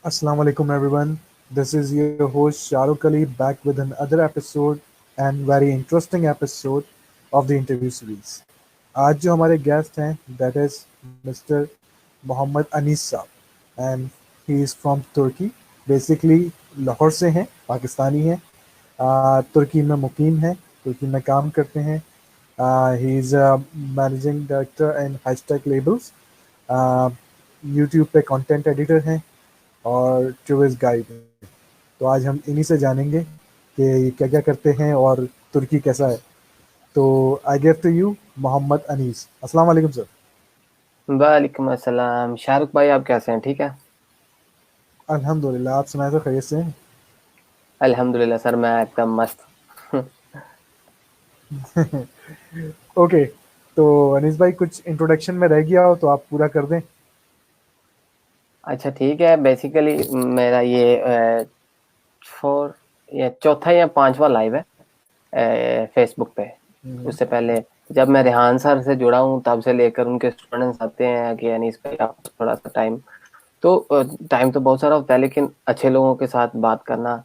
Assalamu alaikum everyone. This is your host Shahrukh Ali back with another episode and very interesting episode of the interview series. आज जो हमारे guest हैं that is Mr. Mohammad Anees साहब and he is from Turkey. Basically Lahore से हैं, पाकिस्तानी हैं, तुर्की में मुकीम हैं, तुर्की में काम करते हैं. He is a managing director and hashtag labels. YouTube पे कंटेंट एडिटर हैं और टूरिस्ट गाइड हैं. तो आज हम इन्हीं से जानेंगे कि ये क्या क्या करते हैं और तुर्की कैसा है. तो I give to you Mohammad Anees. अस्सलाम वालेकुम सर. वालेकुम अस्सलाम। शाहरुख भाई, आप कैसे हैं? ठीक है, अल्हम्दुलिल्लाह. आप सुनाए तो खैरियत से हैं. अल्हम्दुलिल्लाह सर, मैं एकदम मस्त। ओके. तो अनीस भाई कुछ इंट्रोडक्शन में रह गया हो तो आप पूरा कर दें. अच्छा ठीक है। बेसिकली मेरा ये फोर या चौथा या पांचवा लाइव है फेसबुक पे। उससे पहले जब मैं रेहान सर से जुड़ा हूँ तब से लेकर उनके स्टूडेंट्स आते हैं कि अनीस भाई आप थोड़ा सा टाइम तो बहुत सारा होता है, लेकिन अच्छे लोगों के साथ बात करना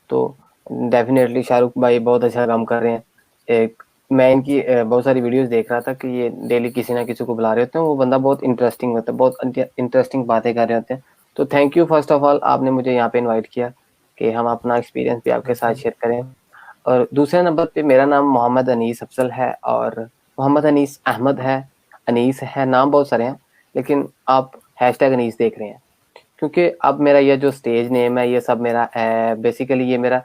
तो डेफिनेटली शाहरुख भाई बहुत अच्छा काम कर रहे हैं। एक मैं इनकी बहुत सारी वीडियोस देख रहा था कि ये डेली किसी ना किसी को बुला रहे होते हैं। वो बंदा बहुत इंटरेस्टिंग होता है, बहुत इंटरेस्टिंग बातें कर रहे होते हैं। तो thank you first of all, आपने मुझे यहाँ पे इनवाइट किया कि हम अपना एक्सपीरियंस भी आपके साथ शेयर करें। और दूसरे नंबर पे मेरा नाम मोहम्मद अनीस अफजल है और मोहम्मद अनीस अहमद है, अनीस है, नाम बहुत सारे हैं, लेकिन आप हैशटैग अनीस देख रहे हैं क्योंकि अब मेरा ये जो स्टेज नेम है ये सब मेरा बेसिकली ये मेरा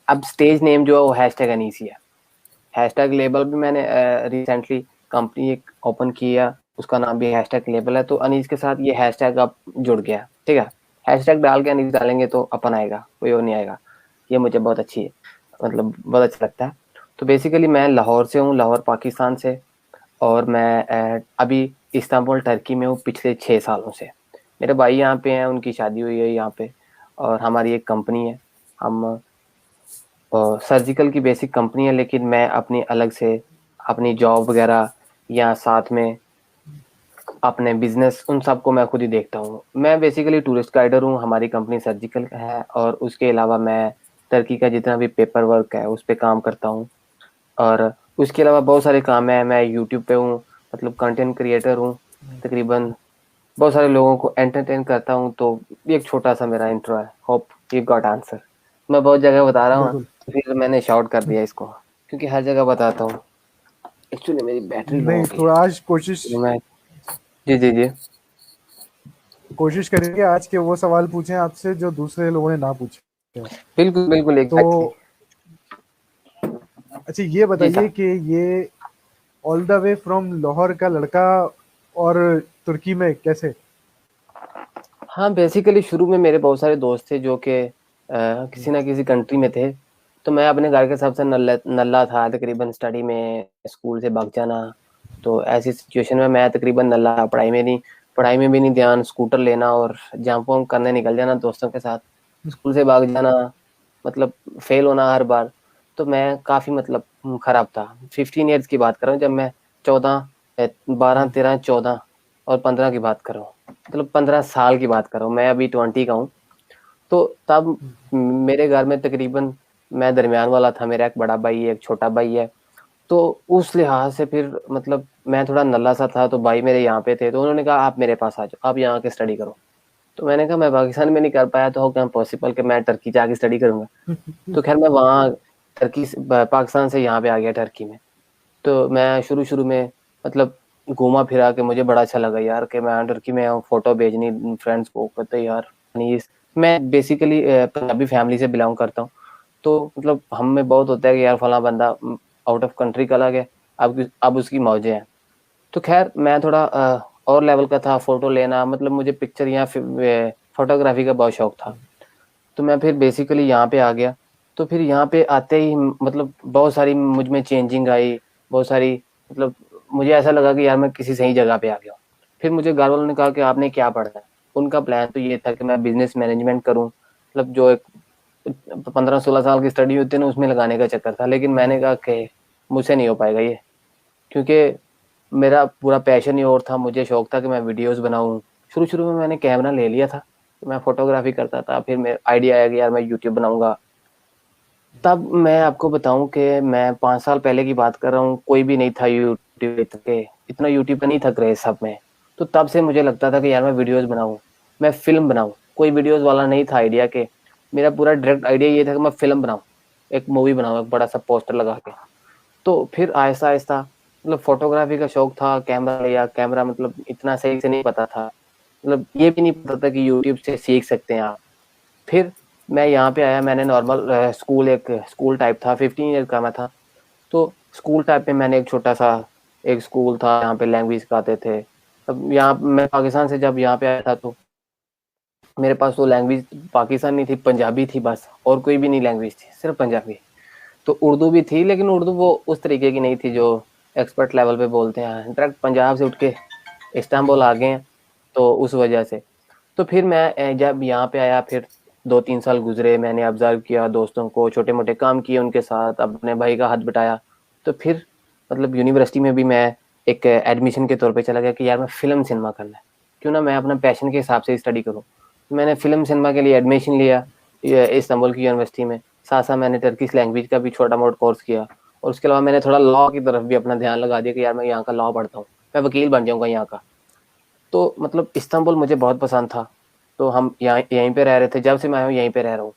अब स्टेज नेम जो है वो हैशटैग अनीसी है। हैशटैग लेबल भी मैंने रिसेंटली कंपनी एक ओपन किया, उसका नाम भी हैशटैग लेबल है। तो अनीस के साथ ये हैशटैग अब जुड़ गया, ठीक है। हैशटैग डाल के अनीस डालेंगे तो अपन आएगा, कोई और नहीं आएगा। ये मुझे बहुत अच्छी है, मतलब बहुत अच्छा लगता है। तो बेसिकली मैं लाहौर से हूँ, लाहौर पाकिस्तान से। और मैं अभी इस्तांबुल टर्की में हूँ पिछले 6 सालों से। मेरे भाई यहाँ पे हैं, उनकी शादी हुई है यहाँ पे। और हमारी एक कंपनी है, हम सर्जिकल की बेसिक कंपनी है, लेकिन मैं अपनी अलग से अपनी जॉब वगैरह या साथ में अपने बिजनेस उन सबको मैं खुद ही देखता हूँ। मैं बेसिकली टूरिस्ट गाइडर हूँ, हमारी कंपनी सर्जिकल का है। और उसके अलावा मैं टर्की का जितना भी पेपर वर्क है उस पर काम करता हूँ। और उसके अलावा बहुत सारे काम है। मैं यूट्यूब पे हूँ, मतलब कंटेंट क्रिएटर हूँ। तकरीबन बहुत सारे लोगों को एंटरटेन करता हूँ। तो ये एक छोटा सा मेरा इंट्रो है। Hope you got answer. मैं बहुत जगह बता रहा हूँ, बिल्कुल. फिर मैंने शॉर्ट कर दिया इसको क्योंकि हर जगह बताता हूँ। एक्चुअली मेरी बैटरी लो नहीं, हो गई है थोड़ा आज कोशिश तो मैं जी जी जी कोशिश करेंगे आज के वो सवाल पूछें आपसे जो दूसरे लोगों ने ना पूछे हैं. बिल्कुल बिल्कुल तो एग्जैक्टली। अच्छा ये जी बताइए सर। कि ये all the way from Lahore का लड़का और तुर्की में कैसे. हाँ बेसिकली शुरू में मेरे बहुत सारे दोस्त थे जो कि किसी ना किसी कंट्री में थे। तो मैं अपने घर के सबसे नल्ला नल्ला था तकरीबन, स्टडी में स्कूल से भाग जाना। तो ऐसी सिचुएशन में मैं तकरीबन नल्ला था, पढ़ाई में भी नहीं ध्यान, स्कूटर लेना और जंप वम्प करने निकल जाना दोस्तों के साथ, स्कूल से भाग जाना, मतलब फेल होना हर बार। तो मैं काफ़ी मतलब खराब था। 15 ईयर्स की बात कर रहा हूँ, जब मैं 14 12 13 14 और 15 की बात कर रहा हूँ, मतलब 15 साल की बात कर रहा हूँ। मैं अभी 20 का हूँ। तो तब मेरे घर में तकरीबन मैं दरमियान वाला था, मेरा एक बड़ा भाई है, एक छोटा भाई है। तो उस लिहाज से फिर मतलब मैं थोड़ा नल्ला सा था। तो भाई मेरे यहाँ पे थे, तो उन्होंने कहा आप मेरे पास आ जाओ, आप यहाँ आके स्टडी करो। तो मैंने कहा मैं पाकिस्तान में नहीं कर पाया तो हो क्या पॉसिबल कि मैं टर्की जाके स्टडी करूंगा। तो खैर मैं वहाँ पाकिस्तान से यहाँ पे आ गया टर्की में। तो मैं शुरू शुरू में मतलब घूमा फिरा के मुझे बड़ा अच्छा लगा यार कि मैं टर्की में हूँ, फोटो भेजनी फ्रेंड्स को, कहते यार प्लीज। मैं बेसिकली पंजाबी फैमिली से बिलोंग करता हूँ। तो मतलब हम में बहुत होता है कि यार फला बंदा आउट ऑफ कंट्री का लगे, अब उसकी मौजें हैं। तो खैर मैं थोड़ा और लेवल का था, फोटो लेना, मतलब मुझे पिक्चर या फोटोग्राफी का बहुत शौक था। तो मैं फिर बेसिकली यहाँ पे आ गया। तो फिर यहाँ पे आते ही मतलब बहुत सारी मुझ में चेंजिंग आई, बहुत सारी, मतलब मुझे ऐसा लगा कि यार मैं किसी सही जगह पे आ गया हूँ। फिर मुझे घर वालों ने कहा कि आपने क्या पढ़ना है। उनका प्लान तो ये था कि मैं बिजनेस मैनेजमेंट करूँ, मतलब जो एक 15 16 साल की स्टडी होती है ना उसमें लगाने का चक्कर था। लेकिन मैंने कहा कि मुझसे नहीं हो पाएगा ये, क्योंकि मेरा पूरा पैशन ही और था। मुझे शौक था कि मैं वीडियोस बनाऊं। शुरू शुरू में मैंने कैमरा ले लिया था, तो मैं फोटोग्राफी करता था। फिर मेरा आइडिया आया कि यार मैं यूट्यूब बनाऊंगा। तब मैं आपको बताऊं कि मैं 5 साल पहले की बात कर रहा हूँ, कोई भी नहीं था यूट्यूब के, इतना यूट्यूब का नहीं था क्रेज सब में। तो तब से मुझे लगता था कि यार मैं वीडियोस बनाऊं, मैं फिल्म बनाऊं। कोई वीडियोस वाला नहीं था आइडिया के, मेरा पूरा डायरेक्ट आइडिया ये था कि मैं फिल्म बनाऊं, एक मूवी बनाऊं, एक बड़ा सा पोस्टर लगा के। तो फिर आहिस्ता आहिस्ता मतलब फोटोग्राफी का शौक था, कैमरा लिया। कैमरा मतलब इतना सही से नहीं पता था, मतलब ये भी नहीं पता था कि यूट्यूब से सीख सकते हैं आप। फिर मैं यहाँ पे आया, मैंने नॉर्मल स्कूल, एक स्कूल टाइप था, 15 ईयर का मैं था। तो स्कूल टाइप में मैंने एक छोटा सा एक स्कूल था, यहाँ पे लैंग्वेज सिखाते थे। अब यहाँ मैं पाकिस्तान से जब यहाँ पे आया था, तो मेरे पास तो लैंग्वेज पाकिस्तानी थी, पंजाबी थी बस, और कोई भी नहीं लैंग्वेज थी, सिर्फ पंजाबी। तो उर्दू भी थी, लेकिन उर्दू वो उस तरीके की नहीं थी जो एक्सपर्ट लेवल पे बोलते हैं। डायरेक्ट पंजाब से उठ के इस्तांबुल आ गए हैं, तो उस वजह से। तो फिर मैं जब यहाँ पे आया, फिर 2-3 साल गुजरे, मैंने ऑब्जर्व किया दोस्तों को, छोटे मोटे काम किए उनके साथ, अपने भाई का हाथ बटाया। तो फिर मतलब यूनिवर्सिटी में भी मैं एक एडमिशन के तौर पे चला गया कि यार मैं फिल्म सिनेमा करना है, क्यों ना मैं अपना पैशन के हिसाब से स्टडी करूँ। तो मैंने फिल्म सिनेमा के लिए एडमिशन लिया इस्तांबुल की यूनिवर्सिटी में। साथ साथ मैंने टर्किश लैंग्वेज का भी छोटा मोटा कोर्स किया, और उसके अलावा मैंने थोड़ा लॉ की तरफ भी अपना ध्यान लगा दिया कि यार मैं यहाँ का लॉ पढ़ता हूँ, मैं वकील बन जाऊँगा यहाँ का। तो मतलब इस्तांबुल मुझे बहुत पसंद था। तो हम यहीं पे रह रहे थे, जब से मैं आया हूँ यहीं पे रह रहा हूँ।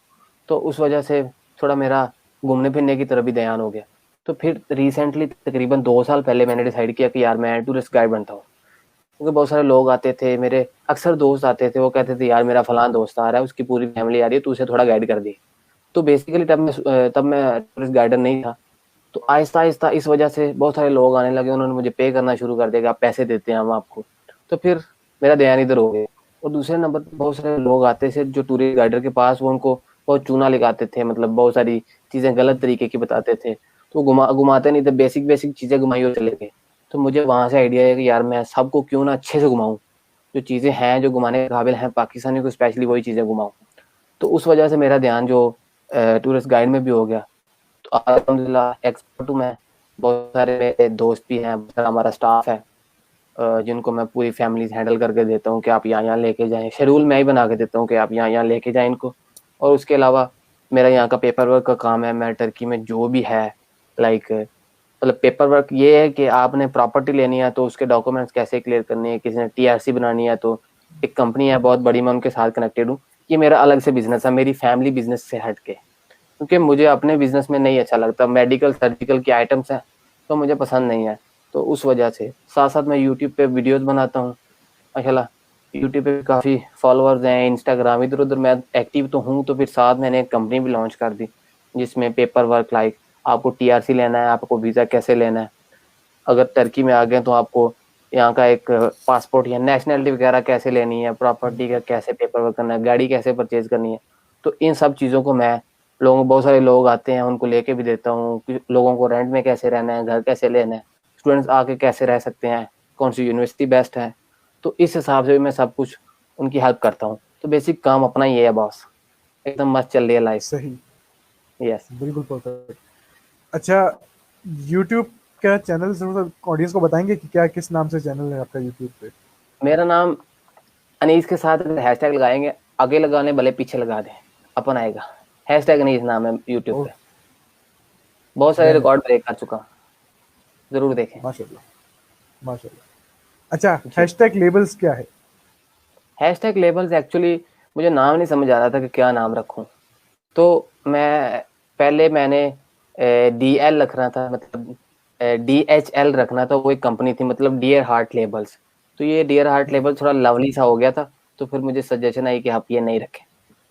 तो उस वजह से थोड़ा मेरा घूमने फिरने की तरफ भी ध्यान हो गया। तो फिर रिसेंटली तकरीबन 2 साल पहले मैंने डिसाइड किया कि यार मैं टूरिस्ट गाइड बनता हूँ। क्योंकि बहुत सारे लोग आते थे, मेरे अक्सर दोस्त आते थे, वो कहते थे यार मेरा फलां दोस्त आ रहा है, उसकी पूरी फैमिली आ रही है, तू उसे थोड़ा गाइड कर दी। तो बेसिकली तब मैं टूरिस्ट गाइडर नहीं था। तो आहिस्ता आहिस्ता इस वजह से बहुत सारे लोग आने लगे, उन्होंने मुझे पे करना शुरू कर दिया कि आप पैसे देते हैं हम आपको। तो फिर मेरा ध्यान इधर हो गया। और दूसरे नंबर पर बहुत सारे लोग आते थे जो टूरिस्ट गाइडर के पास, वो उनको बहुत चूना लगाते थे, मतलब बहुत सारी चीज़ें गलत तरीके की बताते थे। तो घुमाते नहीं थे, बेसिक बेसिक चीज़ें घुमाई और चले गए। तो मुझे वहाँ से आइडिया है कि यार मैं सबको क्यों ना अच्छे से घुमाऊँ, जो चीज़ें हैं जो घुमाने के काबिल हैं पाकिस्तानी को स्पेशली, वही चीज़ें घुमाऊँ। तो उस वजह से मेरा ध्यान जो टूरिस्ट गाइड में भी हो गया। तो अल्हम्दुलिल्लाह एक्सपर्ट हूँ मैं। बहुत सारे मेरे दोस्त भी हैं, बहुत सारा हमारा स्टाफ है जिनको मैं पूरी फैमिलीज हैंडल करके देता हूँ कि आप यहाँ लेके जाएं। शेड्यूल मैं ही बना के देता हूँ कि आप यहाँ लेके जाएं इनको। और उसके अलावा मेरा यहाँ का पेपर वर्क का काम है। मैं टर्की में जो भी है, लाइक मतलब पेपर वर्क ये है कि आपने प्रॉपर्टी लेनी है तो उसके डॉक्यूमेंट्स कैसे क्लियर करने हैं, किसी ने टीआरसी बनानी है तो एक कंपनी है बहुत बड़ी, मैं उनके साथ कनेक्टेड हूँ। ये मेरा अलग से बिजनेस है, मेरी फैमिली बिजनेस से हट के, क्योंकि मुझे अपने बिजनेस में नहीं अच्छा लगता। मेडिकल सर्जिकल की आइटम्स हैं तो मुझे पसंद नहीं है। तो उस वजह से साथ साथ मैं यूट्यूब पे वीडियोस बनाता हूँ माशाल्लाह। यूट्यूब पे काफ़ी फॉलोअर्स हैं, इंस्टाग्राम इधर उधर मैं एक्टिव तो हूँ। तो फिर साथ मैंने एक कंपनी भी लॉन्च कर दी जिसमें पेपर वर्क, लाइक आपको टीआरसी लेना है, आपको वीज़ा कैसे लेना है, अगर टर्की में आ गए तो आपको यहाँ का एक पासपोर्ट या नेशनलिटी वगैरह कैसे लेनी है, प्रॉपर्टी का कैसे पेपर वर्क करना है, गाड़ी कैसे परचेज करनी है। तो इन सब चीज़ों को मैं लोगों, बहुत सारे लोग आते हैं उनको लेके भी देता हूँ कि लोगों को रेंट में कैसे रहना है, घर कैसे लेना है, स्टूडेंट्स आके कैसे रह सकते हैं, कौन सी यूनिवर्सिटी बेस्ट है। तो इस हिसाब से भी मैं सब कुछ उनकी हेल्प करता हूँ। तो बेसिक काम अपना ही है बॉस, एकदम मस्त चल रही है लाइफ। सही, यस। बिल्कुल परफेक्ट। अच्छा, यूट्यूब का चैनल ज़रूर ऑडियंस को बताएंगे कि क्या किस नाम से चैनल है आपका यूट्यूब पे? मेरा नाम अनीस के साथ अगर हैशटैग लगाएंगे, आगे लगाने भले पीछे लगा दें, अपन आएगा। हैशटैग अनीस नाम है यूट्यूब ओह, पे। बहुत सारे डैम इट, रिकॉर्ड ब्रेक कर चुका हूँ, जरूर देखें। माशाल्लाह, माशाल्लाह। अच्छा, जी। हैशटैग लेबल्स क्या है? हैशटैग लेबल्स एक्चुअली मुझे नाम नहीं समझ आ रहा था कि क्या नाम रखूं। तो मैं पहले मैंने DL रख रहा था, मतलब DHL रखना था, वो एक कंपनी थी, मतलब डियर हार्ट लेबल्स। तो ये डियर हार्ट लेबल थोड़ा लवली सा हो गया था। तो फिर मुझे सजेशन आई कि आप ये नहीं रखें।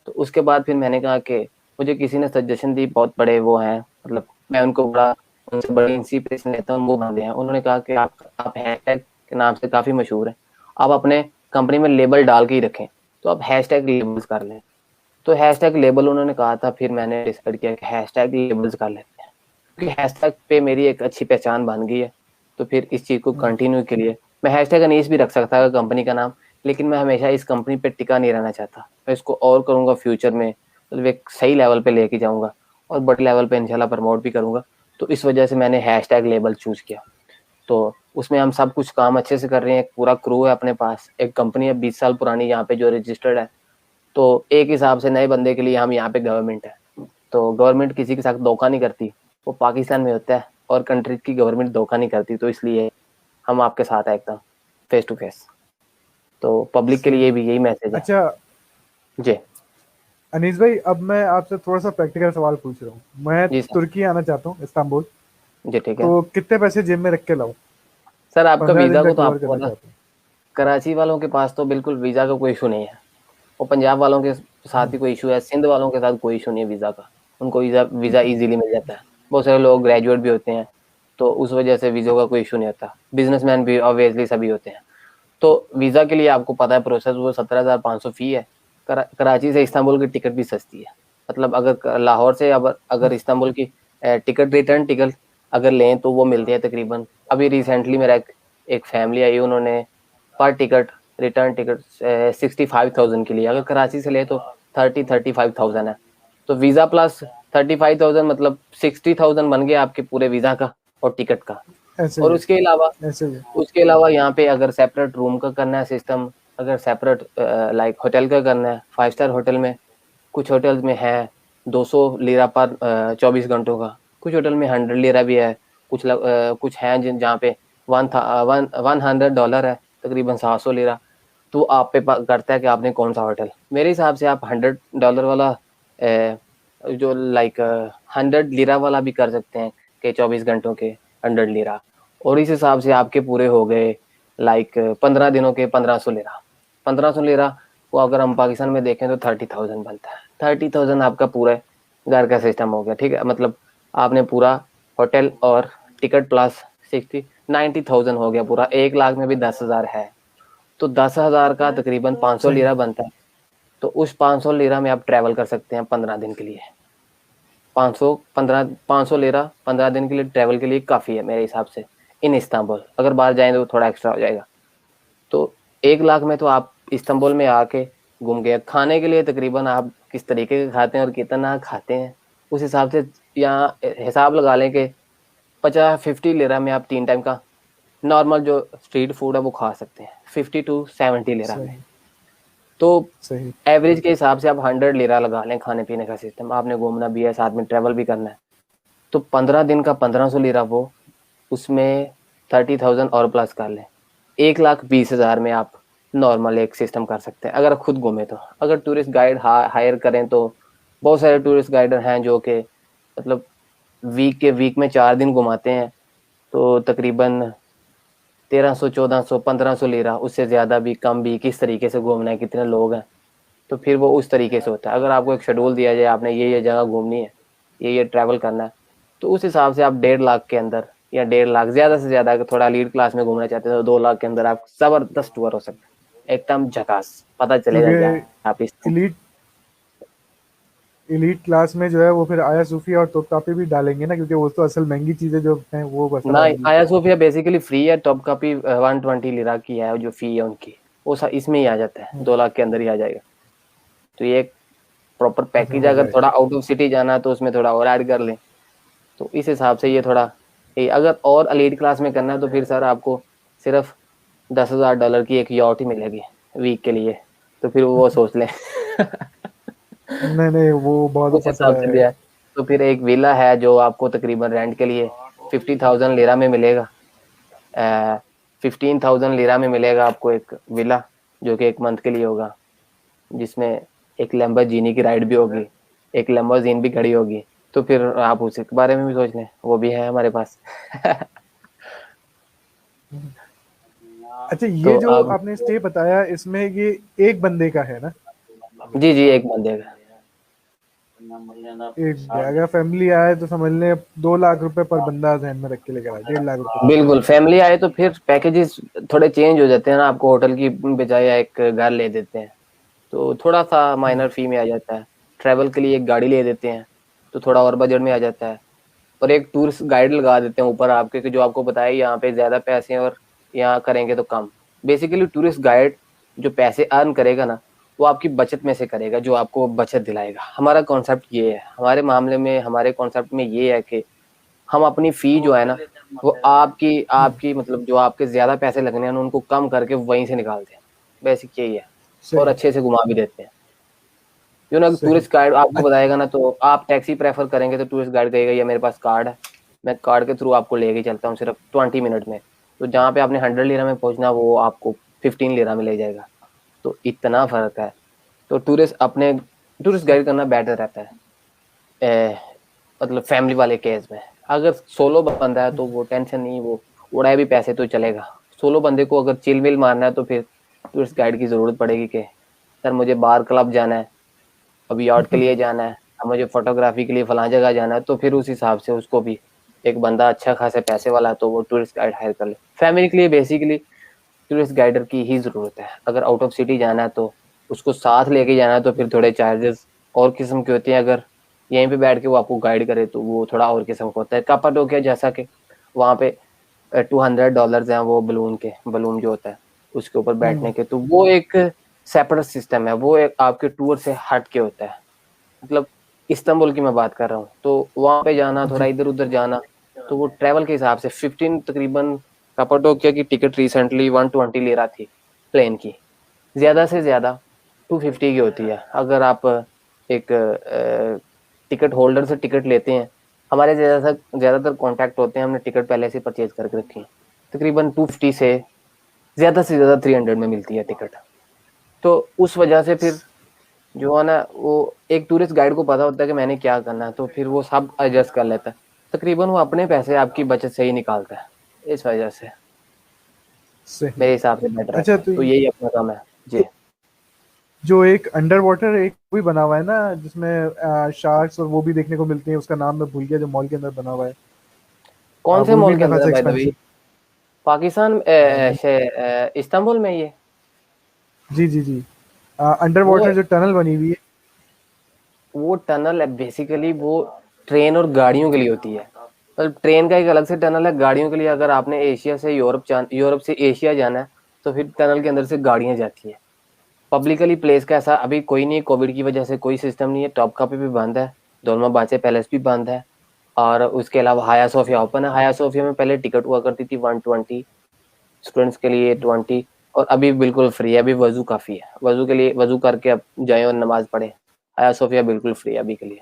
तो उसके बाद फिर मैंने कहा कि मुझे किसी ने सजेशन दी, बहुत बड़े वो हैं, मतलब मैं उनको बड़ा उनसे बड़ी इंस्पिरेशन लेता हूँ, वो बंदे हैं। उन्होंने कहा कि आप हैशटैग के नाम से काफ़ी मशहूर हैं, आप अपने कंपनी में लेबल डाल के ही रखें, तो आप हैशटैग लेबल्स कर लें। तो हैशटैग लेबल उन्होंने कहा था, फिर मैंने डिसाइड किया कि हैशटैग लेबल्स कर लेते हैं, क्योंकि हैशटैग पे मेरी एक अच्छी पहचान बन गई है। तो फिर इस चीज़ को कंटिन्यू के लिए मैं हैशटैग अनीस भी रख सकता है कंपनी का नाम, लेकिन मैं हमेशा इस कंपनी पे टिका नहीं रहना चाहता। मैं इसको और करूँगा फ्यूचर में, मतलब एक सही लेवल पे लेके जाऊँगा और बड़े लेवल पे इंशाल्लाह प्रमोट भी करूँगा। तो इस वजह से मैंने हैशटैग लेबल चूज़ किया। तो उसमें हम सब कुछ काम अच्छे से कर रहे हैं, एक पूरा क्रू है अपने पास, एक कंपनी है 20 साल पुरानी यहाँ पे जो रजिस्टर्ड है। तो एक हिसाब से नए बंदे के लिए हम यहाँ पे गवर्नमेंट है, तो गवर्नमेंट किसी के साथ धोखा नहीं करती, वो पाकिस्तान में होता है और कंट्री की गवर्नमेंट धोखा नहीं करती, तो इसलिए हम आपके साथ है एकदम फेस टू फेस। तो पब्लिक के लिए भी यही मैसेज है। अच्छा जी अनीस भाई, अब मैं आपसे थोड़ा सा प्रैक्टिकल सवाल पूछ रहा हूँ। मैं जी सर। तुर्की आना चाहता हूँ, इस्तांबुल। जी ठीक है तो कितने पैसे जेब में रख के लाऊं? सर। आपका 15 दिन वीज़ा का को तो टूर आपको करना पता, चाहता हूँ। कराची वालों के पास तो बिल्कुल वीज़ा का कोई इशू नहीं है, वो पंजाब वालों के साथ ही कोई इशू है, सिंध वालों के साथ कोई इशू नहीं है वीज़ा का, उनको वीज़ा इजीली मिल जाता है। बहुत सारे लोग ग्रेजुएट भी होते हैं, तो उस वजह से वीज़ा का कोई इशू नहीं होता। बिजनेसमैन भी ऑब्वियसली सभी होते हैं। तो वीज़ा के लिए आपको पता है प्रोसेस, वो 17,500 फ़ी है। कराची से इस्तांबुल की टिकट भी सस्ती है, मतलब अगर लाहौर से अगर इस्तांबुल की टिकट, रिटर्न टिकट अगर लें तो वो मिलती है तकरीबन, अभी रिसेंटली मेरा एक फैमिली आई, उन्होंने पर टिकट, रिटर्न टिकट 65,000 के लिए, अगर कराची से ले तो 35,000 है। तो वीज़ा प्लस 35,000 मतलब 60,000 बन गया आपके पूरे वीज़ा का और टिकट का। ऐसे और ही ऐसे ही उसके अलावा यहाँ पे अगर सेपरेट रूम का करना है सिस्टम, अगर सेपरेट लाइक होटल का करना है, 5 स्टार होटल में, कुछ होटल्स में है 200 लीरा पर 24 घंटों का, कुछ होटल में 100 लीरा भी है, कुछ हैं जहाँ पे $100 है, तकरीबन 700 लीरा। तो आप पे करता है कि आपने कौन सा होटल। मेरे हिसाब से आप $100 वाला जो लाइक 100 लीरा वाला भी कर सकते हैं कि 24 घंटों के 100 लीरा, और इस हिसाब से आपके पूरे हो गए लाइक 15 दिनों के 1500 लीरा। 1500 लीरा को अगर हम पाकिस्तान में देखें तो 30,000 बनता है। 30,000 आपका पूरा घर का सिस्टम हो गया, ठीक है, मतलब आपने पूरा होटल और टिकट प्लस 90,000 हो गया पूरा। 1 लाख में भी 10,000 है, तो 10,000 का तकरीबन 500 सही। लीरा बनता है। तो उस 500 लीरा में आप ट्रैवल कर सकते हैं 15 दिन के लिए। 500 लीरा 15 दिन के लिए ट्रैवल के लिए काफ़ी है मेरे हिसाब से इन इस्तांबुल। अगर बाहर जाएं तो थोड़ा एक्स्ट्रा हो जाएगा। तो 1 लाख में तो आप इस्तांबुल में आके घूम गए। खाने के लिए तकरीबन आप किस तरीके का खाते हैं और कितना खाते हैं, उस हिसाब से यहाँ हिसाब लगा लें कि 50 लीरा में आप 3 टाइम का नॉर्मल जो स्ट्रीट फूड है वो खा सकते हैं 50 to 70 लीरा में। सही तो सही एवरेज के हिसाब से आप 100 लीरा लगा लें खाने पीने का सिस्टम, आपने घूमना भी है साथ में ट्रैवल भी करना है, तो 15 दिन का 1500 लीरा वो, उसमें 30,000 और प्लस कर लें, 1,20,000 में आप नॉर्मल एक सिस्टम कर सकते हैं अगर खुद घूमे तो। अगर टूरिस्ट गाइड हायर करें तो बहुत सारे टूरिस्ट गाइडर हैं जो कि मतलब वीक में 4 दिन घुमाते हैं, तो तकरीबन 1300 1400 1500 लीरा, उससे ज़्यादा भी कम भी, किस तरीके से घूमना है, कितने लोग हैं, तो फिर वो उस तरीके से होता है। अगर आपको एक शेड्यूल दिया जाए, आपने ये जगह घूमनी है, ये ट्रैवल करना है, तो उस हिसाब से आप 1.5 लाख के अंदर, या 1.5 लाख ज़्यादा से ज़्यादा, अगर थोड़ा लीड क्लास में घूमना चाहते हैं तो 2 लाख के अंदर आप ज़बरदस्त टूर हो सकता है, एकदम झकास, पता चलेगा क्या क्योंकि आप इस। इलीट इलीट क्लास में जो है वो फिर आया सूफी और तोपकापी भी डालेंगे ना, क्योंकि वो तो असल महंगी चीजें जो हैं वो बस ना, आएंगी। आया सोफिया बेसिकली फ्री है, टॉप कॉपी 120 लीरा की है जो फी है उनकी, वो इसमें ही आ जाता है, 2 लाख के अंदर ही आ जाएगा। तो ये प्रॉपर अच्छा पैकेज, हो अगर थोड़ा जाएगा। आउट ऑफ सिटी जाना है तो उसमें थोड़ा और ऐड कर लें, तो इस हिसाब से ये थोड़ा अगर और एलीट क्लास में करना है तो फिर सर आपको सिर्फ $10,000 की एक यॉट ही मिलेगी वीक के लिए, तो फिर वो सोच लें। नहीं नहीं, वो बहुत उस ऊपर हिसाब चला से भी जाएगा। है। तो फिर एक विला है जो आपको तकरीबन रेंट के लिए 50,000 लीरा में मिलेगा। 15,000 लीरा में मिलेगा आपको एक विला, जो कि एक मंथ के लिए होगा, जिसमें एक लैम्बोर्गिनी की राइड भी होगी, एक लैम्बोर्गिनी भी खड़ी होगी। तो फिर आप उसके बारे में भी सोच लें, वो भी है हमारे पास। अच्छा, तो ये जो आप, आपने स्टे बताया इसमें ये एक बंदे का है ना? जी जी, एक बंदे का। एक अगर फैमिली आए तो समझ लें 2 लाख रुपए पर बंदा ध्यान में रख के लेकर आए, 1.5 लाख रुपए पर बिल्कुल, बंदा। फैमिली आए तो फिर पैकेजेस थोड़े चेंज हो जाते हैं ना, आपको होटल की बजाय एक घर ले देते हैं, तो थोड़ा सा माइनर फी में आ जाता है। ट्रैवल के लिए एक गाड़ी ले देते हैं, तो थोड़ा और बजट में आ जाता है। और एक टूरिस्ट गाइड लगा देते हैं ऊपर आपके, कि जो आपको बताए यहाँ पे ज़्यादा पैसे हैं और यहाँ करेंगे तो कम। बेसिकली टूरिस्ट गाइड जो पैसे अर्न करेगा ना, वो आपकी बचत में से करेगा, जो आपको बचत दिलाएगा। हमारा कॉन्सेप्ट ये है, हमारे मामले में, हमारे कॉन्सेप्ट में ये है कि हम अपनी फ़ी जो है ना, वो आपकी आपकी मतलब जो आपके ज़्यादा पैसे लगने हैं उनको कम करके वहीं से निकालते हैं। बेसिक यही है, और सही अच्छे से घुमा भी देते हैं। जो ना सही। टूरिस्ट गाइड आपको बताएगा ना, तो आप टैक्सी प्रेफर करेंगे तो टूरिस्ट गाइड कहेगा ये मेरे पास कार्ड है, मैं कार्ड के थ्रू आपको लेके चलता हूँ सिर्फ 20 मिनट में। तो जहाँ पे आपने 100 लिरा में पहुंचना वो आपको 15 लिरा में ले जाएगा। तो इतना फर्क है। तो टूरिस्ट गाइड करना बेटर रहता है मतलब फैमिली वाले केस में। अगर सोलो बंदा है तो वो टेंशन नहीं, वो उड़ाए भी पैसे तो चलेगा। सोलो बंदे को अगर चिल विल मारना है तो फिर टूरिस्ट गाइड की जरूरत पड़ेगी कि सर मुझे बार क्लब जाना है, अभी यार्ड के लिए जाना है, अब मुझे फोटोग्राफी के लिए फलां जगह जाना है, तो फिर उस हिसाब से उसको भी एक बंदा अच्छा खासे पैसे वाला है तो वो टूरिस्ट गाइड हायर कर ले। फैमिली के लिए बेसिकली टूरिस्ट गाइडर की ही जरूरत है। अगर आउट ऑफ सिटी जाना है तो उसको साथ लेके जाना है तो फिर थोड़े चार्जेस और किस्म के होते हैं। अगर यहीं पे बैठ के वो आपको गाइड करे तो वो थोड़ा और किस्म का होता है। कापाडोकिया जैसा कि वहाँ पे $200 हैं वो बलून जो होता है उसके ऊपर बैठने के, तो वो एक सेपरेट सिस्टम है, वो एक आपके टूर से हट के होता है। मतलब इस्तांबुल की मैं बात कर रहा हूँ, तो वहाँ पे जाना थोड़ा जी। इधर उधर जाना, तो वो ट्रैवल के हिसाब से 15 तकरीबन। कपाडोकिया की टिकट रिसेंटली 120 लिरा थी प्लेन की, ज्यादा से ज्यादा 250 की होती है अगर आप एक टिकट होल्डर से टिकट लेते हैं। हमारे ज्यादातर कॉन्टैक्ट होते हैं, हमने टिकट पहले से परचेज करके रखी है। तकरीबन 250 से ज्यादा 300 में मिलती है टिकट। तो उस वजह से फिर जो है ना, वो एक टूरिस्ट गाइड को पता होता है कि मैंने क्या करना है, तो फिर वो सब एडजस्ट कर लेता है। तकरीबन वो अपने पैसे आपकी बचत से ही निकालता है। इस वजह से सही। मेरे हिसाब से बेटर अच्छा, रहता है, तो तो यही अपना काम है जी। जो एक अंडर वाटर एक भी बना हुआ है ना, जिसमें शार्क्स और वो भी देखने को मिलते हैं, उसका नाम मैं भूल गया, जो मॉल के अंदर बना हुआ है। कौन से वो भी मॉल के मेरे ख्याल अंदर है से by the way? Expensive. Pakistan Istanbul में ये? जी जी जी। अंडर वो वाटर जो टनल बनी हुई है। वो टनल है बेसिकली, वो ट्रेन और गाड़ियों के लिए होती है। मतलब ट्रेन का एक अलग से टनल है, गाड़ियों के लिए अगर आपने एशिया से यूरोप से एशिया जाना है तो फिर टनल के अंदर से गाड़ियां जाती है। पब्लिकली प्लेस का ऐसा अभी कोई नहीं है, कोविड की वजह से कोई सिस्टम नहीं है। टॉप कापी भी बंद है, दोनों बाचे पैलेस भी बंद है, और उसके अलावा हाया सोफिया ओपन है। हाया सोफिया में पहले टिकट हुआ करती थी 120, स्टूडेंट्स के लिए 20, और अभी बिल्कुल फ्री है। अभी वजू काफी है, वजू के लिए वजू करके अब जाए और नमाज पढ़े। हाया सोफिया बिल्कुल फ्री है अभी के लिए।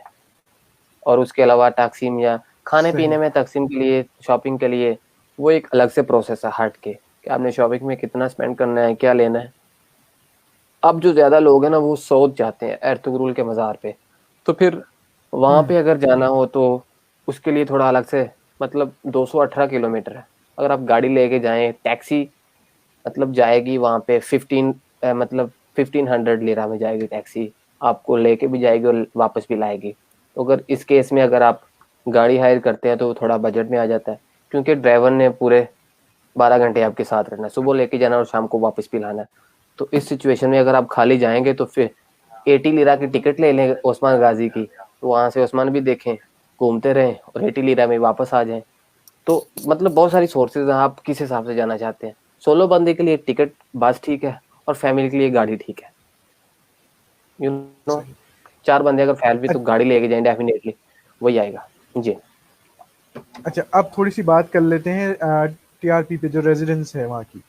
और उसके अलावा तकसीम या खाने सही। पीने में तकसीम के लिए, शॉपिंग के लिए वो एक अलग से प्रोसेस है हट के कि आपने शॉपिंग में कितना स्पेंड करना है, क्या लेना है। अब जो ज्यादा लोग हैं ना वो साउथ जाते हैं एर्तुगरुल के मज़ार पे, तो फिर वहां पे अगर जाना हो तो उसके लिए थोड़ा अलग से, मतलब 218 किलोमीटर है। अगर आप गाड़ी लेके जाएं, टैक्सी मतलब जाएगी वहां पे 1500 लिरा में जाएगी टैक्सी, आपको लेके भी जाएगी और वापस भी लाएगी। तो अगर इस केस में अगर आप गाड़ी हायर करते हैं तो थोड़ा बजट में आ जाता है, क्योंकि ड्राइवर ने पूरे 12 घंटे आपके साथ रहना है, सुबह लेके जाना और शाम को वापस भी लाना है। तो इस सिचुएशन में अगर आप खाली जाएंगे तो फिर 80 लिरा की टिकट ले लें ओस्मान गाजी की, तो वहां से ओस्मान भी देखें, घूमते रहें और 80 लिरा में वापस आ जाएं। तो मतलब बहुत सारी सोर्सेज हैं, आप किस हिसाब से जाना चाहते हैं। सोलो बंदे के लिए टिकट बस ठीक है, और फैमिली के लिए गाड़ी ठीक है। यू नो, सही। 4 बंदे अगर फैल भी तो अ- गाड़ी लेके जाएं, डेफिनेटली वही आएगा जी। अच्छा, अब थोड़ी सी बात कर लेते हैं टीआरपी पे, जो रेजिडेंस है वहाँ की।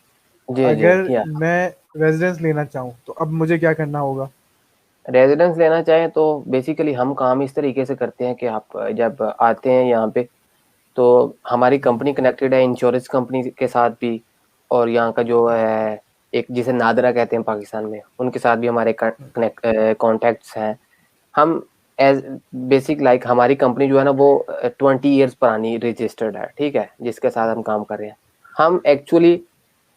जी जी अगर या मैं रेजिडेंस लेना चाहूँ तो अब मुझे क्या करना होगा? रेजिडेंस लेना चाहें तो बेसिकली हम काम इस तरीके से करते हैं कि आप जब आते हैं यहाँ पे तो हमारी जी। कंपनी कनेक्टेड है इंश्योरेंस कंपनी के साथ भी, और यहाँ का जो है एक जिसे नादरा कहते हैं पाकिस्तान में, उनके साथ भी हमारे कॉन्टैक्ट्स हैं। हम एज बेसिक लाइक हमारी कंपनी जो है ना वो 20 ईयर्स पुरानी रजिस्टर्ड है, ठीक है, जिसके साथ हम काम कर रहे हैं। हम एक्चुअली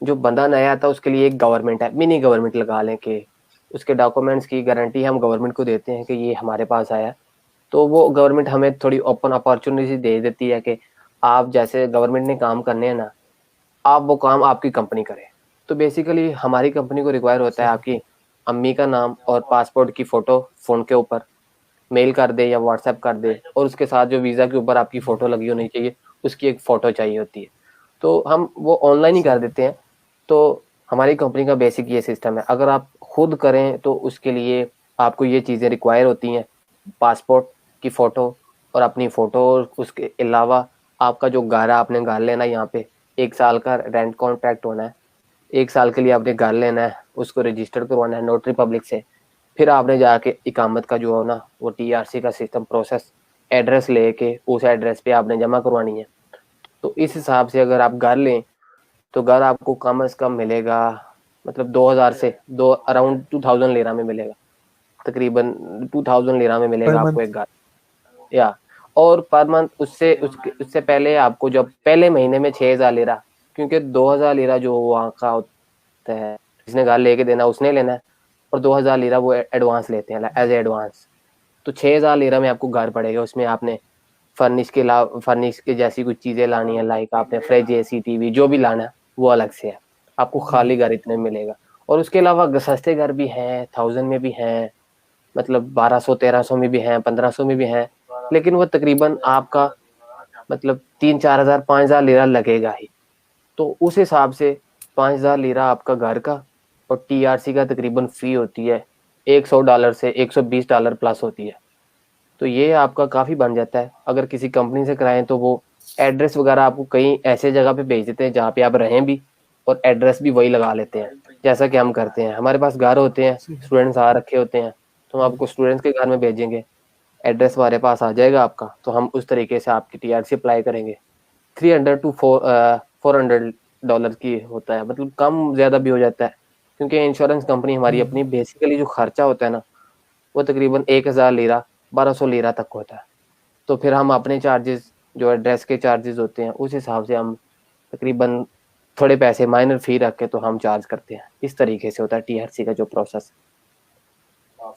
जो बंदा नया आता है उसके लिए एक गवर्नमेंट है, मिनी गवर्नमेंट लगा लें कि उसके डॉक्यूमेंट्स की गारंटी हम गवर्नमेंट को देते हैं कि ये हमारे पास आया। तो वो गवर्नमेंट हमें थोड़ी ओपन अपॉर्चुनिटी दे देती है कि आप जैसे गवर्नमेंट ने काम करने हैं ना, आप वो काम आपकी कंपनी करे। तो बेसिकली हमारी कंपनी को रिक्वायर होता है सही। आपकी अम्मी का नाम और पासपोर्ट की फोटो फोन के ऊपर मेल कर दे या व्हाट्सएप कर दे, और उसके साथ जो वीजा के ऊपर आपकी फोटो लगी होनी चाहिए उसकी एक फोटो चाहिए होती है। तो हम वो ऑनलाइन ही कर सही। देते हैं। तो हमारी कंपनी का बेसिक ये सिस्टम है। अगर आप खुद करें तो उसके लिए आपको ये चीज़ें रिक्वायर होती हैं, पासपोर्ट की फ़ोटो और अपनी फ़ोटो, और उसके अलावा आपका जो घर है आपने घर लेना है यहाँ पे, 1 साल का रेंट कॉन्ट्रैक्ट होना है, 1 साल के लिए आपने घर लेना है, उसको रजिस्टर करवाना है नोटरी पब्लिक से। फिर आपने जाके इकामत का जो है ना वो TRC का सिस्टम प्रोसेस एड्रेस लेके उस एड्रेस पे आपने जमा करवानी है। तो इस हिसाब से अगर आप घर लें तो घर आपको कम से कम मिलेगा, मतलब 2000 से दो अराउंड 2000 लिरा में मिलेगा, तकरीबन 2000 लिरा में पर मिलेगा आपको मंथ? एक घर। या और पर मंथ उससे पहले आपको जब पहले महीने में 6000 लिरा, क्योंकि 2000 लिरा जो वहाँ का होता है जिसने घर लेके देना उसने लेना है, और 2000 लिरा वो एडवांस लेते हैं एज एडवांस। तो 6000 लिरा में आपको घर पड़ेगा। उसमें आपने फर्निश के जैसी कुछ चीजें लानी है, लाइक आपने फ्रिज AC TV जो भी लाना है वो अलग से है, आपको जी। खाली घर इतने में मिलेगा। और उसके अलावा सस्ते घर भी हैं, 1000 में भी हैं, मतलब 1200 1300 में भी हैं, 1500 में भी हैं, लेकिन वो तकरीबन आपका मतलब 3 4 हजार 5000 लिरा लगेगा ही। तो उस हिसाब से 5000 लिरा आपका घर का, और TRC का तकरीबन फी होती है $100 से $120 प्लस होती है। तो ये आपका काफ़ी बन जाता है। अगर किसी कंपनी से कराएं तो वो एड्रेस वगैरह आपको कहीं ऐसे जगह पे भेज देते हैं जहाँ पे आप रहें भी, और एड्रेस भी वही लगा लेते हैं, जैसा कि हम करते हैं। हमारे पास घर होते हैं, सही। स्टूडेंट्स आ रखे होते हैं, तो हम जी। आपको स्टूडेंट्स के घर में भेजेंगे, एड्रेस हमारे पास आ जाएगा आपका, तो हम उस तरीके से आपकी TRC अप्लाई करेंगे। 300 to 400 डॉलर की होता है, मतलब कम ज़्यादा भी हो जाता है, क्योंकि इंश्योरेंस कंपनी हमारी अपनी बेसिकली जो खर्चा होता है ना वो तकरीबन 1000 लिरा 1200 लिरा तक होता है। तो फिर हम अपने चार्जेस जो एड्रेस के चार्जेस होते हैं उस हिसाब से हम तकरीबन थोड़े पैसे माइनर फी रख के तो हम चार्ज करते हैं। इस तरीके से होता है TRC का जो प्रोसेस।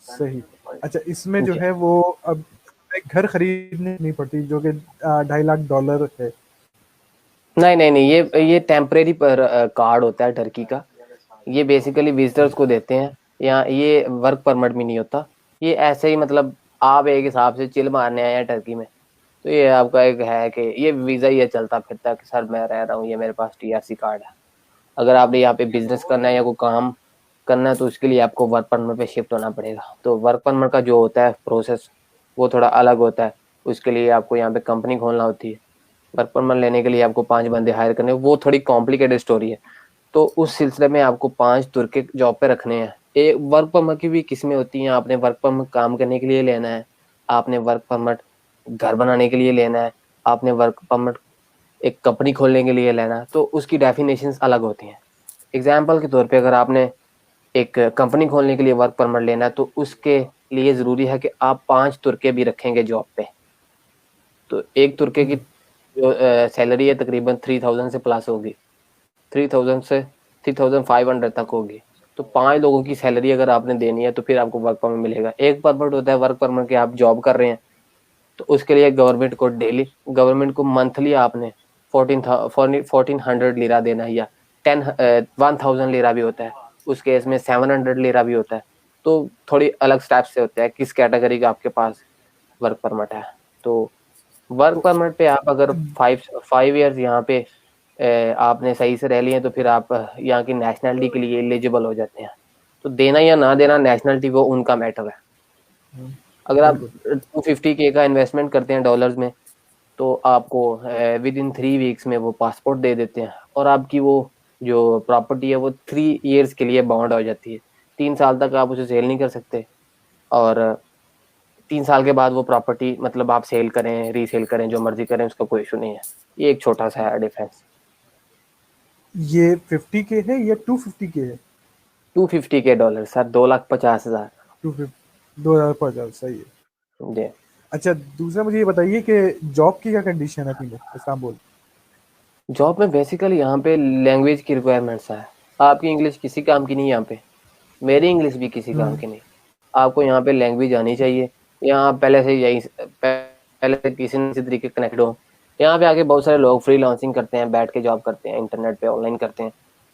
सही। अच्छा, इसमें जो जी है वो अब एक घर खरीदनी नहीं पड़ती जो कि $2.5 लाख है। नहीं, ये टेम्परेरी पर कार्ड होता है टर्की का। ये बेसिकली विजिटर्स को देते हैं, या ये वर्क परमिट भी नहीं होता। ये ऐसे ही मतलब आप एक हिसाब से चिल मारने आए हैं टर्की में, तो ये आपका एक है कि ये वीज़ा ही है चलता फिरता कि सर मैं रह रहा हूँ, ये मेरे पास TRC कार्ड है। अगर आपने यहाँ पे बिजनेस करना है या कोई काम करना है तो उसके लिए आपको वर्क परमिट पे शिफ्ट होना पड़ेगा। तो वर्क परमिट का जो होता है प्रोसेस वो थोड़ा अलग होता है। उसके लिए आपको यहाँ पे कंपनी खोलना होती है। वर्क परमिट लेने के लिए आपको 5 बंदे हायर करने, वो थोड़ी कॉम्प्लिकेटेड स्टोरी है। तो उस सिलसिले में आपको 5 तुर्के जॉब पे रखने हैं। एक वर्क परमिट की भी किस्में होती हैं। आपने वर्क परमिट काम करने के लिए लेना है, आपने वर्क परमिट घर बनाने के लिए लेना है, आपने वर्क परमिट एक कंपनी खोलने के लिए लेना है, तो उसकी डेफिनेशंस अलग होती हैं। एग्जाम्पल के तौर पे अगर आपने एक कंपनी खोलने के लिए वर्क परमिट लेना है तो उसके लिए ज़रूरी है कि आप 5 तुर्के भी रखेंगे जॉब पे। तो एक तुर्के की जो सैलरी है तकरीबन 3000 से प्लस होगी, 3000 से 3500 तक होगी। तो 5 लोगों की सैलरी अगर आपने देनी है तो फिर आपको वर्क परमिट मिलेगा। एक परमिट होता है वर्क परमिट के आप जॉब कर रहे हैं, तो उसके लिए गवर्नमेंट को मंथली आपने 1400 लिरा देना है, या 1000 लिरा भी होता है, उस केस में 700 लिरा भी होता है। तो थोड़ी अलग स्टेप से होता है किस कैटेगरी का आपके पास वर्क परमिट है। तो वर्क तो परमिट पे आप अगर 5 ईयर्स यहाँ पे आपने सही से रह लिए तो फिर आप यहाँ की नेशनलिटी के लिए एलिजिबल हो जाते हैं। तो देना या ना देना नेशनलिटी वो उनका मैटर है। अगर आप बिल्कुल। 250K का इन्वेस्टमेंट करते हैं डॉलर्स में तो आपको विद इन 3 वीक्स में वो पासपोर्ट दे देते हैं, और आपकी वो जो प्रॉपर्टी है वो 3 ईयर्स के लिए बाउंड हो जाती है। 3 साल तक आप उसे सेल नहीं कर सकते, और 3 साल के बाद वो प्रॉपर्टी मतलब आप सेल करें रीसेल करें जो मर्जी करें उसका कोई इशू नहीं है। ये एक छोटा सा है डिफरेंस। ये 50K है या 250K है? $250 सर, 2,50,000। 2050, सही है। जी। अच्छा, दूसरा मुझे ये बताइए कि जॉब की क्या कंडीशन है तुम्हें इस्तांबुल? जॉब में बेसिकली यहाँ पे लैंग्वेज की रिक्वायरमेंट्स है। आपकी इंग्लिश किसी काम की नहीं यहाँ पे, मेरी इंग्लिश भी किसी काम की नहीं। आपको यहाँ पे लैंग्वेज आनी चाहिए। यहाँ पहले से यही पहले से किसी न किसी तरीके कनेक्ट हो। यहाँ पे आके बहुत सारे लोग फ्रीलांसिंग करते हैं, बैठ के जॉब करते हैं, इंटरनेट पे ऑनलाइन करते हैं,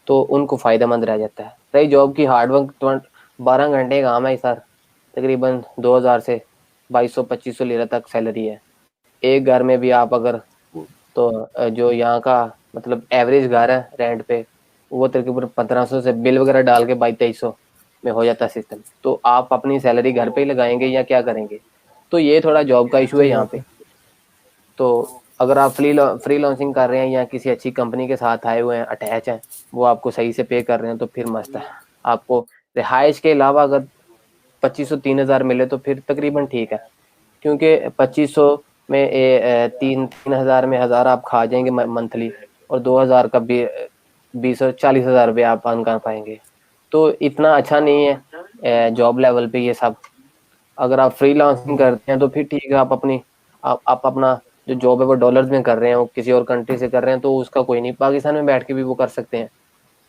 तो उनको फ़ायदेमंद रह जाता है। रही जॉब की हार्डवर्क, 12 घंटे का काम है सर, तकरीबन 2000 से 2200 2500 लिरा तक सैलरी है। एक घर में भी आप अगर, तो जो यहाँ का मतलब एवरेज घर है रेंट पे वो तकरीबन 1500 से बिल वगैरह डाल के 2200 में हो जाता है सिस्टम। तो आप अपनी सैलरी घर पे ही लगाएंगे या क्या करेंगे? तो ये थोड़ा जॉब का इशू है सही यहाँ बात पे। है। तो अगर आप फ्री लॉन्चिंग कर रहे हैं या किसी अच्छी कंपनी के साथ आए हुए हैं, अटैच हैं, वो आपको सही से पे कर रहे हैं तो फिर मस्त है। आपको रिहाइश के अलावा अगर 2500 3000 मिले तो फिर तकरीबन ठीक है, क्योंकि 2500 में 3,000 में 1000 आप खा जाएंगे मंथली, और 2000 का भी 20 और 40,000 रुपये आप अर्न कर पाएंगे। तो इतना अच्छा नहीं है जॉब लेवल पे ये सब। अगर आप फ्रीलांसिंग करते हैं तो फिर ठीक है, आप अपना जो जॉब है वो डॉलर्स में कर रहे हैं, वो किसी और कंट्री से कर रहे हैं तो उसका कोई नहीं, पाकिस्तान में बैठ के भी वो कर सकते हैं।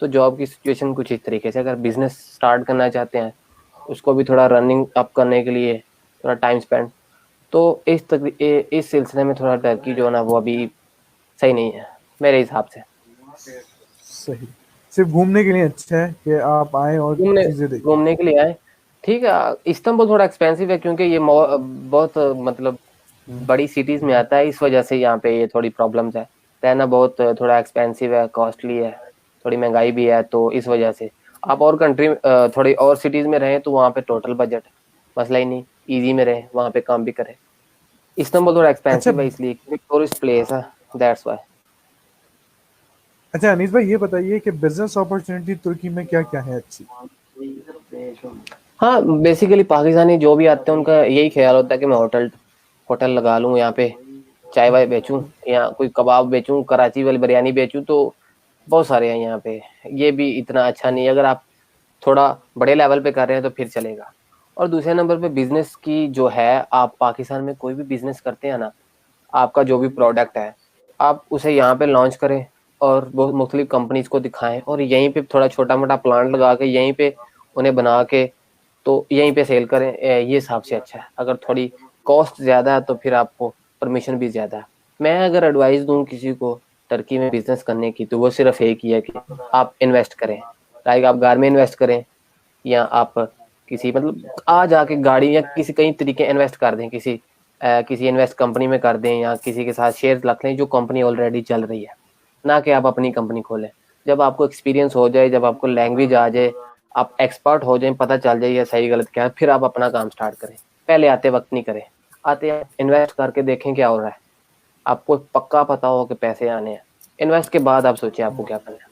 तो जॉब की सिचुएशन कुछ इस तरीके से, अगर बिजनेस स्टार्ट करना चाहते हैं, उसको भी थोड़ा रनिंग अप करने के लिए थोड़ा टाइम स्पेंड, तो इस सिलसिले में थोड़ा टर्की जो है ना वो अभी सही नहीं है मेरे हिसाब से। सही। सिर्फ घूमने के लिए अच्छा है कि आप आए और घूमने चीजें देखें। घूमने के लिए आए, ठीक है। इस्तांबुल थोड़ा एक्सपेंसिव है क्योंकि ये बहुत मतलब बड़ी सिटीज में आता है, इस वजह से यहाँ पे ये थोड़ी प्रॉब्लम्स है। रहना बहुत थोड़ा एक्सपेंसिव है, कॉस्टली है, थोड़ी महंगाई भी है, तो इस वजह से आप और कंट्री थोड़ी और सिटीज में रहें तो वहाँ पे टोटल बजट मसला ही नहीं, इजी में रहें, वहाँ पे काम भी करें। इस्तांबुल थोड़ा अच्छा एक्सपेंसिव है इसलिए क्योंकि टूरिस्ट प्लेस है, दैट्स वाई। अच्छा अनीस भाई, ये बताइए कि बिजनेस अपॉर्चुनिटी तुर्की में क्या क्या है अच्छी। हाँ, बेसिकली पाकिस्तानी जो भी आते हैं उनका यही ख्याल होता है कि मैं होटल होटल लगा लूँ यहाँ पे, चाय वाय बेचूं या कोई कबाब बेचूं, कराची वाली बिरयानी बेचूं, तो बहुत सारे हैं यहाँ पे। ये भी इतना अच्छा नहीं है, अगर आप थोड़ा बड़े लेवल पे कर रहे हैं तो फिर चलेगा। और दूसरे नंबर पे बिजनेस की जो है, आप पाकिस्तान में कोई भी बिजनेस करते हैं ना, आपका जो भी प्रोडक्ट है आप उसे यहाँ पे लॉन्च करें और बहुत मुख्तलिफ कंपनीज को दिखाएं, और यहीं पे थोड़ा छोटा मोटा प्लांट लगा के यहीं पे उन्हें बना के तो यहीं पे सेल करें, ये हिसाब से अच्छा है। अगर थोड़ी कॉस्ट ज़्यादा है तो फिर आपको परमिशन भी ज़्यादा है। मैं अगर एडवाइस दूं किसी को टर्की में बिजनेस करने की, तो वो सिर्फ एक ही है कि आप इन्वेस्ट करें, लाइक आप घर में इन्वेस्ट करें, या आप किसी मतलब आ जाके गाड़ी या किसी कई तरीके इन्वेस्ट कर दें, किसी इन्वेस्ट कंपनी में कर दें, या किसी के साथ शेयर रख लें जो कंपनी ऑलरेडी चल रही है, ना कि आप अपनी कंपनी खोलें। जब आपको एक्सपीरियंस हो जाए, जब आपको लैंग्वेज आ जाए, आप एक्सपर्ट हो जाए, पता चल जाए ये सही गलत क्या है, फिर आप अपना काम स्टार्ट करें। पहले आते वक्त नहीं करें, आते इन्वेस्ट करके देखें क्या हो रहा है, आपको पक्का पता हो कि पैसे आने हैं, इन्वेस्ट के बाद आप सोचिए आपको क्या करना है।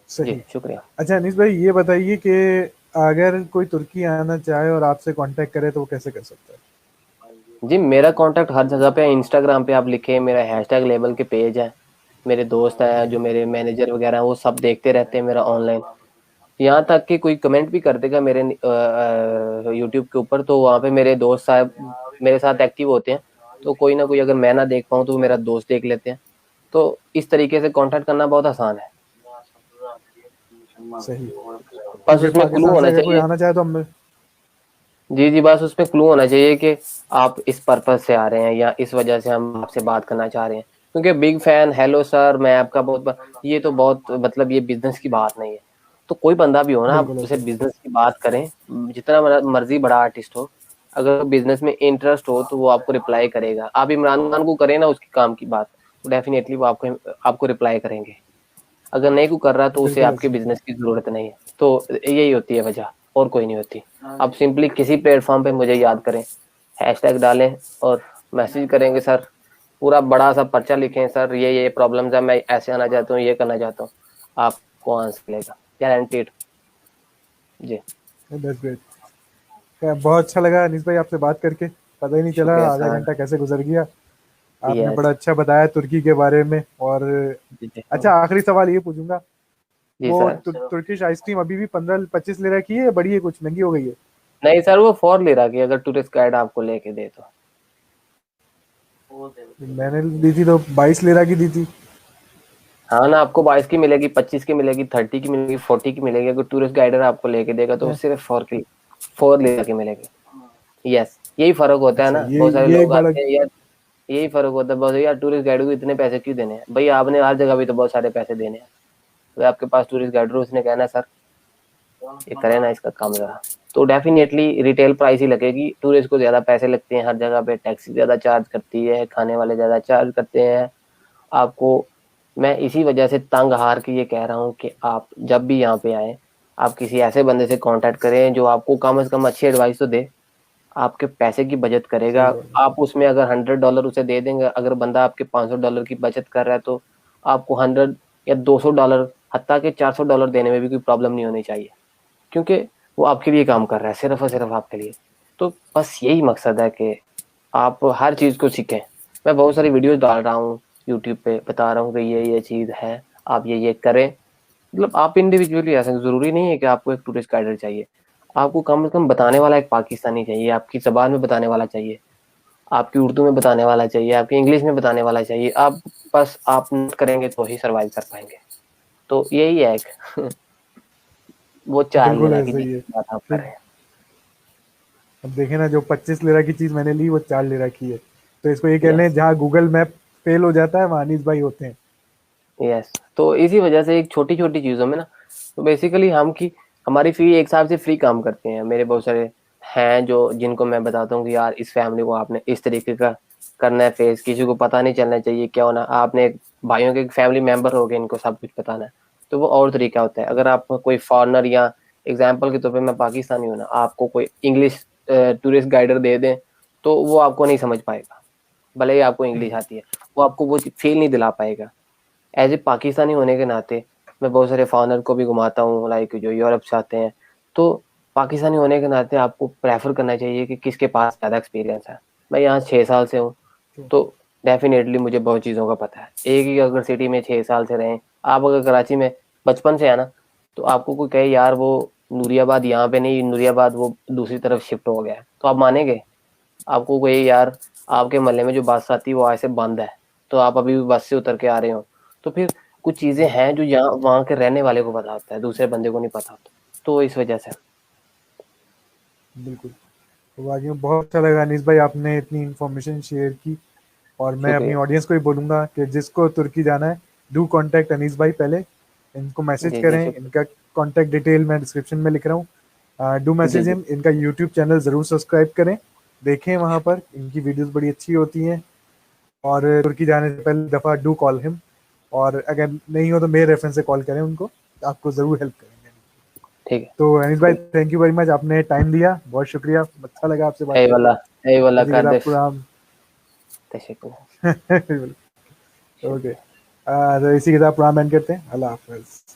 जी सही। शुक्रिया। अच्छा अनीस भाई, ये बताइए कि अगर कोई तुर्की आना चाहे और आपसे कांटेक्ट करे तो वो कैसे कर सकता है। जी मेरा कांटेक्ट हर जगह पे है, इंस्टाग्राम पे आप लिखे, मेरा हैशटैग लेबल के पेज है, मेरे दोस्त हैं जो मेरे मैनेजर वगैरह हैं वो सब देखते रहते हैं मेरा ऑनलाइन। यहाँ तक कि कोई कमेंट भी कर देगा मेरे यूट्यूब के ऊपर, तो वहाँ पे मेरे दोस्त साहब मेरे साथ एक्टिव होते हैं, तो कोई ना कोई अगर मैं ना देख पाऊँ तो मेरा दोस्त देख लेते हैं। तो इस तरीके से कांटेक्ट करना बहुत आसान है, सही। बस क्योंकि उसमें क्लू पाकिस्तान से होना अगर कोई चाहिए। आना चाहे तो हम। जी जी, बस उसमें क्लू होना चाहिए कि आप इस पर्पज से आ रहे हैं या इस वजह से हम आपसे बात करना चाह रहे हैं। क्योंकि बिग फैन, हेलो सर मैं आपका ये तो बहुत मतलब ये बिजनेस की बात नहीं है। तो कोई बंदा भी हो ना, आप बिल्कुल उसे बिल्कुल। बिजनेस की बात करें, जितना मर्जी बड़ा आर्टिस्ट हो, अगर बिजनेस में इंटरेस्ट हो तो वो आपको रिप्लाई करेगा। आप इमरान खान को करें ना उसके काम की बात, तो डेफिनेटली वो आपको रिप्लाई करेंगे। अगर नहीं को कर रहा तो उसे बिल्कुल आपके सही। बिजनेस की जरूरत नहीं है। तो यही होती है वजह, और कोई नहीं होती। आप सिंपली किसी प्लेटफॉर्म पे मुझे याद करें, हैशटैग डालें और मैसेज करेंगे सर, पूरा बड़ा सा पर्चा लिखें, सर ये प्रॉब्लम्स है, मैं ऐसे आना चाहता हूँ, ये करना चाहता हूँ, आपको आंसर मिलेगा गारंटीड। Ji that's great. बहुत अच्छा लगा अनीस भाई आपसे बात करके। पता ही नहीं चला शुक्रिया आधा सर। घंटा कैसे गुजर गया। आपने यस। बड़ा अच्छा बताया तुर्की के बारे में। और जी जी अच्छा, आखिरी सवाल ये पूछूंगा, जी वो सर। तुर्किश आइसक्रीम अभी भी 15-25 लिरा की है या बड़ी है, कुछ महंगी हो गई है। नहीं सर, वो 4 लेरा की, अगर टूरिस्ट गाइड आपको लेके दे तो। मैंने दी थी तो 22 लिरा की दी थी। हाँ ना, आपको 22 की मिलेगी, 25 की मिलेगी, 30 की मिलेगी, 40 की मिलेगी। अगर टूरिस्ट गाइडर आपको लेके देगा तो हैं? सिर्फ 4 लेकर के मिलेगी। यस, यही फर्क होता है अच्छा, ना, ये बहुत सारे ये एक लोग बड़ा। आते हैं यार, यही फर्क होता है बहुत यार, टूरिस्ट गाइड को इतने पैसे क्यों देने हैं भाई, आपने हर जगह भी तो बहुत सारे पैसे देने हैं। तो आपके पास टूरिस्ट गाइडर, उसने कहना है सर ये करे ना इसका काम जरा, तो डेफिनेटली रिटेल प्राइस ही लगेगी। टूरिस्ट को ज्यादा पैसे लगते हैं हर जगह पे, टैक्सी ज्यादा चार्ज करती है, खाने वाले ज्यादा चार्ज करते हैं आपको। मैं इसी वजह से तंग हार के ये कह रहा हूँ कि आप जब भी यहाँ पे आए, आप किसी ऐसे बंदे से कांटेक्ट करें जो आपको कम से कम अच्छी एडवाइस तो दे, आपके पैसे की बचत करेगा। सही बात है। आप उसमें अगर $100 उसे दे देंगे, अगर बंदा आपके $500 की बचत कर रहा है, तो आपको 100 या $200, हत्ता के $400 देने में भी कोई प्रॉब्लम नहीं होनी चाहिए। क्योंकि वो आपके लिए काम कर रहा है, सिर्फ और सिर्फ आपके लिए। तो बस यही मकसद है कि आप हर चीज़ को सीखें। मैं बहुत सारी वीडियोस डाल रहा हूँ यूट्यूब पे, बता रहा हूँ कि ये चीज़ है, आप ये करें। मतलब आप इंडिविजुअली आ सकते, ज़रूरी नहीं है कि आपको एक टूरिस्ट गाइडर चाहिए। आपको कम से कम बताने वाला एक पाकिस्तानी चाहिए, आपकी ज़बान में बताने वाला चाहिए, आपकी उर्दू में बताने वाला चाहिए, आपकी इंग्लिश में बताने वाला चाहिए। आप बस आप नोट करेंगे तो ही सर्वाइव कर पाएंगे। तो यही है एक वो 4 बिल्कुल लेना की ऐसा ही है। जिसकी बात आप कर फिर रहे हैं। अब देखें ना, जो 25 लिरा की चीज़ मैंने ली वो 4 लिरा की है, तो इसको ये कह लें यस, जहाँ गूगल मैप फेल हो जाता है वहाँ अनीस भाई होते हैं। यस। तो इसी वजह से एक छोटी-छोटी चीज़ों में ना, तो बेसिकली हमारी फी एक हिसाब से फ्री काम करते हैं। मेरे बहुत सारे हैं जो जिनको मैं बताता हूँ कि यार इस फैमिली को आपने इस तरीके का करना है फेस, किसी को पता नहीं चलना चाहिए क्या होना। आपने भाइयों के एक फैमिली मेंबर हो गए, इनको सब कुछ बताना है, तो वो और तरीका होता है। अगर आप कोई फॉरेनर या एग्जाम्पल के तौर पे मैं पाकिस्तानी हूँ ना, आपको कोई इंग्लिश टूरिस्ट गाइडर दे दें तो वो आपको नहीं समझ पाएगा, भले ही आपको इंग्लिश आती है, वो आपको वो फील नहीं दिला पाएगा। एज ए पाकिस्तानी होने के नाते मैं बहुत सारे फॉरेनर को भी घुमाता हूँ, लाइक जो यूरोप से आते हैं। तो पाकिस्तानी होने के नाते आपको प्रेफर करना चाहिए कि किसके पास ज़्यादा एक्सपीरियंस है। मैं यहाँ 6 साल से हूँ, तो तो डेफिनेटली मुझे बहुत चीज़ों का पता है। एक ही अगर सिटी में 6 साल से रहें, आप अगर कराची में बचपन से है ना, तो आपको कोई कहे यार वो नूरियाबाद यहाँ पे नहीं, नूरियाबाद वो दूसरी तरफ शिफ्ट हो गया है, तो आप मानेंगे? आपको कोई यार आपके मोहल्ले में जो बस आती है वो ऐसे बंद है, तो आप अभी भी बस से उतर के आ रहे हो, तो फिर कुछ चीजें हैं जो यहाँ वहाँ के रहने वाले को पता होता है, दूसरे बंदे को नहीं पता होता। तो इस वजह से बिल्कुल। तो वाकई में बहुत अच्छा लगा अनीस भाई, आपने इतनी इन्फॉर्मेशन शेयर की। और मैं अपनी शुक्रिया। ऑडियंस को भी बोलूँगा कि जिसको तुर्की जाना है, डू कांटेक्ट अनीस भाई पहले। इनको मैसेज जी जी, करें, शुक्रिया। इनका कांटेक्ट डिटेल मैं डिस्क्रिप्शन में लिख रहा हूँ। डू जी मैसेज जी हिम, इनका यूट्यूब चैनल ज़रूर सब्सक्राइब करें, देखें वहाँ पर इनकी वीडियोस बड़ी अच्छी होती हैं। और तुर्की जाने से पहले दफ़ा डू कॉल हिम, और अगर नहीं हो तो मेरे रेफरेंस से कॉल करें उनको, आपको ज़रूर हेल्प करेंगे। ठीक है, तो अनीस भाई, शुक्रिया। थैंक यू वेरी मच, आपने टाइम दिया, बहुत शुक्रिया, अच्छा लगा आपसे बात करके। है वाला इसी के कर साथ दे। प्रोग्राम तशक्कुर। ओके। शुक्रिया। तो इसी के साथ प्रोग्राम एंड करते हैं। अल्लाह हाफ़िज़।